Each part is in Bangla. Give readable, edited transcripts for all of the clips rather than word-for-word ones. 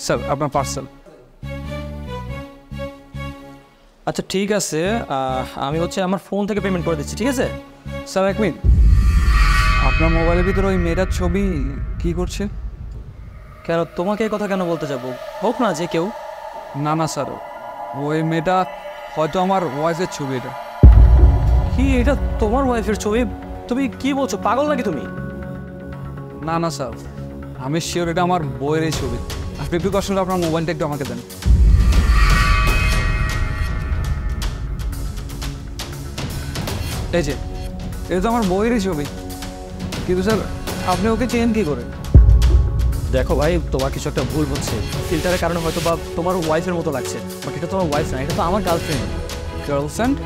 স্যার আপনার পার্সেল। আচ্ছা ঠিক আছে, আমি হচ্ছে আমার ফোন থেকে পেমেন্ট করে দিচ্ছি, ঠিক আছে? স্যার এক মিনিট, আপনার মোবাইলের ভিতরে ওই মেয়েটার ছবি কি করছে? কেন তোমাকে এই কথা কেন বলতে যাবো? হোক না যে কেউ। না না স্যার, ওই মেয়েটা হয়তো আমার ওয়াইফের ছবি। এটা কি? এটা তোমার ওয়াইফের ছবি? তুমি কি বলছো, পাগল নাকি তুমি? না না স্যার, আমি শিওর এটা আমার বইয়েরই ছবি। আপনি একটু কষ্ট হলে আপনার মোবাইলটা একটু আমাকে দেন। এই যে, এটা তো আমার বইয়েরই ছবি, কিন্তু স্যার আপনি ওকে চেনেন কী করে? দেখো ভাই, তোমার কিছু একটা ভুল হচ্ছে। ফিল্টারের কারণে হয়তো বা তোমার ওয়াইফের মতো লাগছে, বাট এটা তোমার ওয়াইফ না, এটা তো আমার গার্লফ্রেন্ড। গার্লফ্রেন্ড?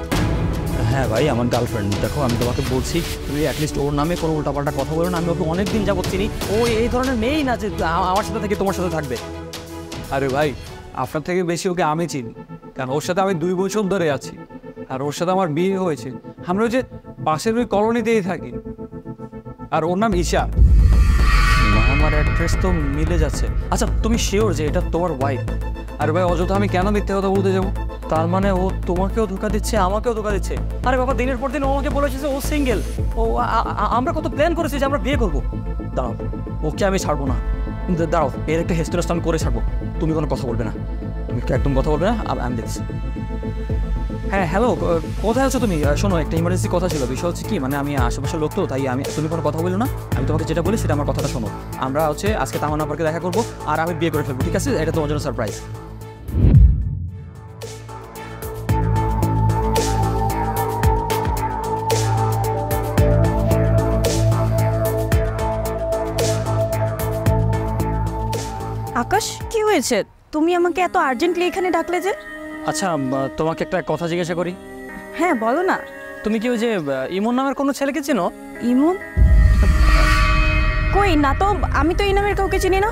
হ্যাঁ ভাই, আমার গার্লফ্রেন্ড। দেখো আমি তোমাকে বলছি, তুমি অ্যাটলিস্ট ওর নামে কোনো উল্টাপাল্টা কথা বলো না। আমি ওকে অনেক দিন যাবত চিনি, ও এই ধরনের মেয়েই না যে আমার সাথে থেকে তোমার সাথে থাকবে। আরে ভাই, আপনার থেকে বেশি ওকে আমি চিনি, কারণ ওর সাথে আমি 2 বছর ধরে আছি, আর ওর সাথে আমার বিয়ে হয়েছে। আমরা ওই যে পাশের ওই কলোনিতেই থাকি, আর ওর নাম ঈশা। আমার অ্যাড্রেস তো মিলে যাচ্ছে। আচ্ছা তুমি শিওর যে এটা তোমার ওয়াইফ? আরে ভাই, অযথা আমি কেন মিথ্যে কথা বলতে যাবো? তার মানে ও তোমাকেও ধোকা দিচ্ছে, আমাকেও ধোকা দিচ্ছে। আরে বাবা, দিনের পর দিন ও আমাকে বলেছে যে ও সিঙ্গেল। ও আমরা কত প্ল্যান করেছি যে আমরা বিয়ে করবো। দাঁড়াও, ওকে আমি ছাড়বো না। দাঁড়াও, এর একটা হেস্তনেস্ত আমি করে ছাড়বো। তুমি কোনো কথা বলবে না, তুমি একদম কথা বলবে না। আমি দেখছি। হ্যাঁ হ্যালো, কোথায় আছো তুমি? শোনো, একটা ইমার্জেন্সি কথা ছিল। বিষয় হচ্ছে কি, মানে আমি আশেপাশের লোক তো, তাই তুমি কোনো কথা বলো না। আমি তোমাকে যেটা বলি সেটা আমার কথাটা শোনো। আমরা হচ্ছে আজকে তামান্না আপাকে দেখা করবো, আর আমি বিয়ে করে ফেলবো, ঠিক আছে? এটা তোমার জন্য সারপ্রাইজ। আকাশ, কি হয়েছে? তুমি আমাকে এত আর্জেন্টলি এখানে ডাকলে যে? আচ্ছা তোমাকে একটা কথা জিজ্ঞাসা করি। হ্যাঁ বলো না। তুমি কি ওই যে ইমন নামের কোনো ছেলেকে চেনো? ইমন? কই না তো, আমি তো এই নামের কাউকে চিনি না।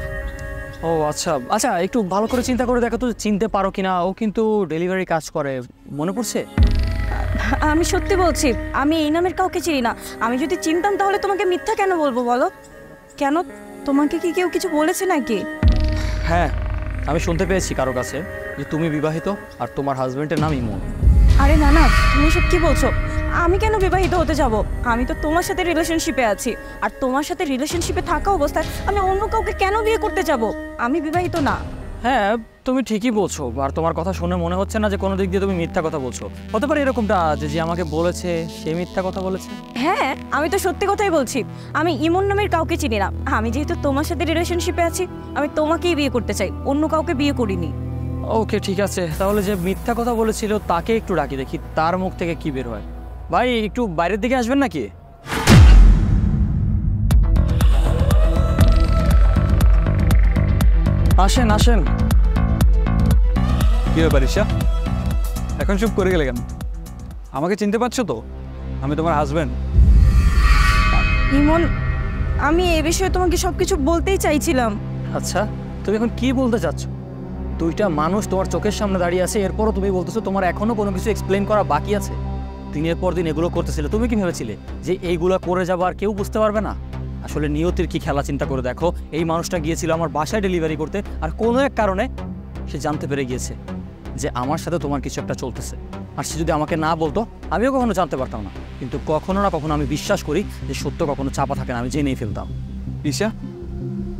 ও আচ্ছা আচ্ছা, একটু ভালো করে চিন্তা করে দেখো তো চিনতে পারো কিনা। ও কিন্তু ডেলিভারি কাজ করে, মনে পড়ছে? আমি সত্যি বলছি, আমি এই নামের কাউকে চিনি না। আমি যদি চিনতাম তাহলে তোমাকে মিথ্যা কেন বলবো বলো? কেন, তোমাকে কি কেউ কিছু বলেছে নাকি? হ্যাঁ, আমি শুনতে পেয়েছি কারো কাছে যে তুমি বিবাহিত আর তোমার হাজবেন্ডের নাম ইমন। আরে না না, তুমি সব কি বলছো? আমি কেন বিবাহিত হতে যাব? আমি তো তোমার সাথে রিলেশনশিপে আছি, আর তোমার সাথে রিলেশনশিপে থাকা অবস্থায় আমি অন্য কাউকে কেন বিয়ে করতে যাব? আমি বিবাহিত না। হ্যাঁ তুমি ঠিকই বলছো, আর তোমার কথা শুনে মনে হচ্ছে না যে কোনো দিক দিয়ে তুমি মিথ্যা কথা বলছো। হতে পারে এরকমটা যে আমাকে বলেছে সে মিথ্যা কথা বলেছে। হ্যাঁ, আমি তো সত্যি কথাই বলছি। আমি ইমন নামের কাউকে চিনি না। আমি যেহেতু তোমার সাথে রিলেশনশিপে আছি, আমি তোমাকেই বিয়ে করতে চাই, অন্য কাউকে বিয়ে করিনি। ওকে ঠিক আছে, তাহলে যে মিথ্যা কথা বলেছিল তাকে একটু ডাকি, দেখি তার মুখ থেকে কি বের হয়। ভাই একটু বাইরের দিকে আসবেন নাকি? আসেন আসেন। কী ব্যাপার ঈশা, এখন চুপ করে গেলে কেন? আমাকে চিনতে পারছো তো? আমি তোমার হাজব্যান্ড। ইমন, আমি এই বিষয়ে তোমাকে সবকিছু বলতেই চাইছিলাম। আচ্ছা তুমি এখন কি বলতে চাচ্ছ? দুইটা মানুষ তোমার চোখের সামনে দাঁড়িয়ে আছে, এরপরও তুমি বলতেছো তোমার এখনো কোনো কিছু এক্সপ্লেন করা বাকি আছে। দিনের পর দিন এগুলো করতেছিলে, তুমি কি ভেবেছিলে যে এইগুলো করে যাবো আর কেউ বুঝতে পারবে না? আসলে নিয়তির কি খেলা চিন্তা করে দেখো। এই মানুষটা গিয়েছিল আমার বাসায় ডেলিভারি করতে, আর কোনো এক কারণে সে জানতে পেরে গিয়েছে যে আমার সাথে তোমার কিছু একটা চলতেছে। আর সে যদি আমাকে না বলতো আমিও কখনো জানতে পারতাম না। কিন্তু কখনো না কখনো আমি বিশ্বাস করি যে সত্য কখনো চাপা থাকে না, আমি জেনেই ফেলতাম। ঈশা,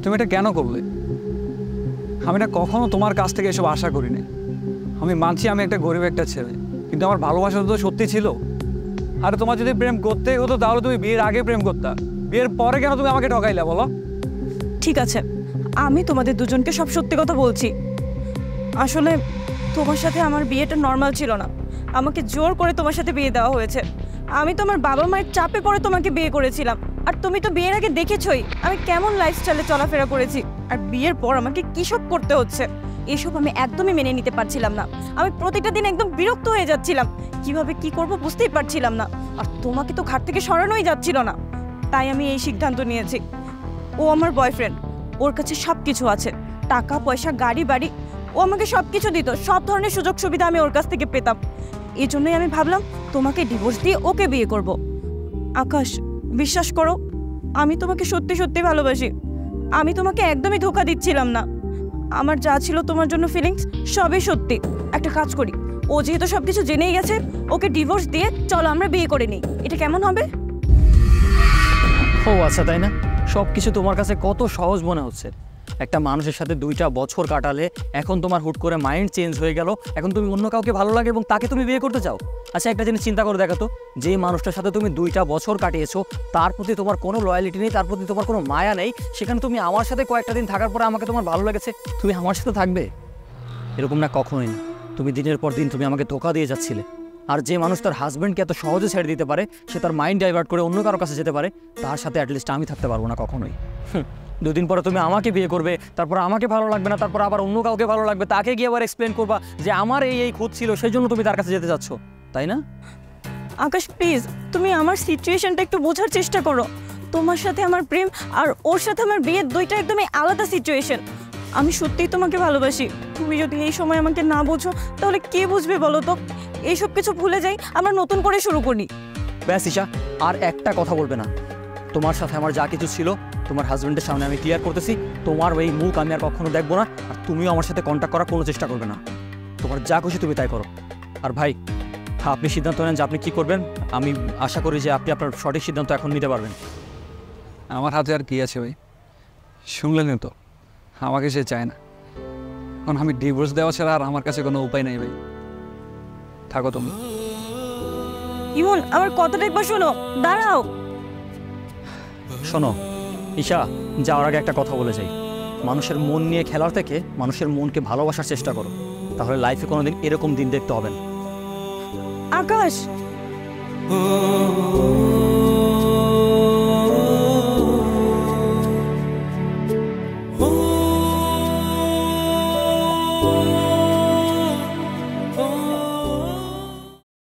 তুমি এটা কেন করলে? আমি না কখনো তোমার কাছ থেকে এসব আশা করিনি। আমি মানছি আমি একটা গরিব একটা ছেলে, কিন্তু আমার ভালোবাসা তো সত্যি ছিল। আর তোমার যদি প্রেম করতেই হতো তাহলে তুমি বিয়ের আগে প্রেম করতা। বিয়ের পরে কেন তুমি আমাকে ঠকাইলা বলো? ঠিক আছে, আমি তোমাদের দুজনকে সব সত্যি কথা বলছি। আসলে তোমার সাথে আমার বিয়েটা নর্মাল ছিল না। আমাকে জোর করে তোমার সাথে বিয়ে দেওয়া হয়েছে। আমি তো আমার বাবা মায়ের চাপে পড়ে তোমাকে বিয়ে করেছিলাম। আর তুমি তো বিয়ের আগে দেখেছই আমি কেমন লাইফস্টাইলে চলাফেরা করেছি, আর বিয়ের পর আমাকে কী সব করতে হচ্ছে। এসব আমি একদমই মেনে নিতে পারছিলাম না। আমি প্রতিটা দিন একদম বিরক্ত হয়ে যাচ্ছিলাম, কিভাবে কি করব বুঝতেই পারছিলাম না। আর তোমাকে তো ঘাট থেকে সরানোই যাচ্ছিল না, তাই আমি এই সিদ্ধান্ত নিয়েছি। ও আমার বয়ফ্রেন্ড, ওর কাছে সব কিছু আছে, টাকা পয়সা গাড়ি বাড়ি। ও আমাকে সব কিছু দিত, সব ধরনের সুযোগ সুবিধা আমি ওর কাছ থেকে পেতাম। এই জন্যই আমি ভাবলাম তোমাকে ডিভোর্স দিয়ে ওকে বিয়ে করব। আকাশ, বিশ্বাস করো, আমি তোমাকে সত্যি সত্যি ভালোবাসি। আমি তোমাকে একদমই ধোঁকা দিচ্ছিলাম না। আমার যা ছিল তোমার জন্য ফিলিংস সবই সত্যি। একটা কাজ করি, ও যেহেতু সবকিছু জেনেই গেছে, ওকে ডিভোর্স দিয়ে চলো আমরা বিয়ে করে নিই। এটা কেমন হবে? ও আচ্ছা, তাই না? সব কিছু তোমার কাছে কত সহজ মনে হচ্ছে। একটা মানুষের সাথে 2টা বছর কাটালে এখন তোমার হুট করে মাইন্ড চেঞ্জ হয়ে গেল, এখন তুমি অন্য কাউকে ভালো লাগে এবং তাকে তুমি বিয়ে করতে চাও। আচ্ছা, একটা জিনিস চিন্তা করে দেখো তো, যে মানুষটার সাথে তুমি 2টা বছর কাটিয়েছো তার প্রতি তোমার কোনো লয়ালিটি নেই, তার প্রতি তোমার কোনো মায়া নেই, সেখানে তুমি আমার সাথে কয়েকটা দিন থাকার পরে আমাকে তোমার ভালো লেগেছে, তুমি আমার সাথে থাকবে? এরকম না, কখনোই না। তুমি দিনের পর দিন তুমি আমাকে ধোঁকা দিয়ে যাচ্ছিলে। আর যে মানুষ তার হাজব্যান্ডকে এত সহজে ছেড়ে দিতে পারে, সে তার মাইন্ড ডাইভার্ট করে অন্য কারো কাছে যেতে পারে, তার সাথে অ্যাটলিস্ট আমি থাকতে পারবো না কখনোই। 2 দিন পরে তুমি আমাকে বিয়ে করবে, তারপর আমাকে ভালো লাগবে না, তারপর আবার অন্য কাউকে ভালো লাগবে, তাকে গিয়ে আবার এক্সপ্লেন করবা যে আমার এই খুঁত ছিল, সেই জন্য তুমি তার কাছে যেতে চাচ্ছ, তাই না? আকাশ প্লিজ, তুমি আমার সিচুয়েশনটা একটু বোঝার চেষ্টা করো। তোমার সাথে আমার প্রেম আর ওর সাথে আমার বিয়ে, দুইটা একদমই আলাদা সিচুয়েশন। আমি সত্যিই তোমাকে ভালোবাসি। তুমি যদি এই সময় আমাকে না বোঝো তাহলে কে বুঝবে বলো তো? এইসব কিছু ভুলে যাই, আমরা নতুন করে শুরু করি। ব্যাস ঈশা, আর একটা কথা বলবে না। তোমার সাথে আমার যা কিছু ছিল তোমার হাজব্যান্ডের সামনে আমি ক্লিয়ার করতেছি, তোমার ওই মুখ আমি আর কখনো দেখবো না, আর তুমিও আমার সাথে কন্ট্যাক্ট করার কোনো চেষ্টা করবে না। তোমার যা খুশি তুমি তাই করো। আর ভাই, আপনি সিদ্ধান্ত নেন যে আপনি কী করবেন। আমি আশা করি যে আপনি আপনার সঠিক সিদ্ধান্ত এখন নিতে পারবেন। আমার হাতে আর কি আছে ভাই? শুনলেন তো, আমাকে সে চায় না। এখন আমি ডিভোর্স দেওয়া ছাড়া আর আমার কাছে কোনো উপায় নেই ভাই। থাকো তুমি। ইমন, আমার কথাটা একবার শোনো, দাঁড়াও। শোনো ঈশা, যাওয়ার আগে একটা কথা বলে যাই। মানুষের মন নিয়ে খেলার থেকে মানুষের মনকে ভালোবাসার চেষ্টা করো, তাহলে লাইফে কোনোদিন এরকম দিন দেখতে হবে না। আকাশ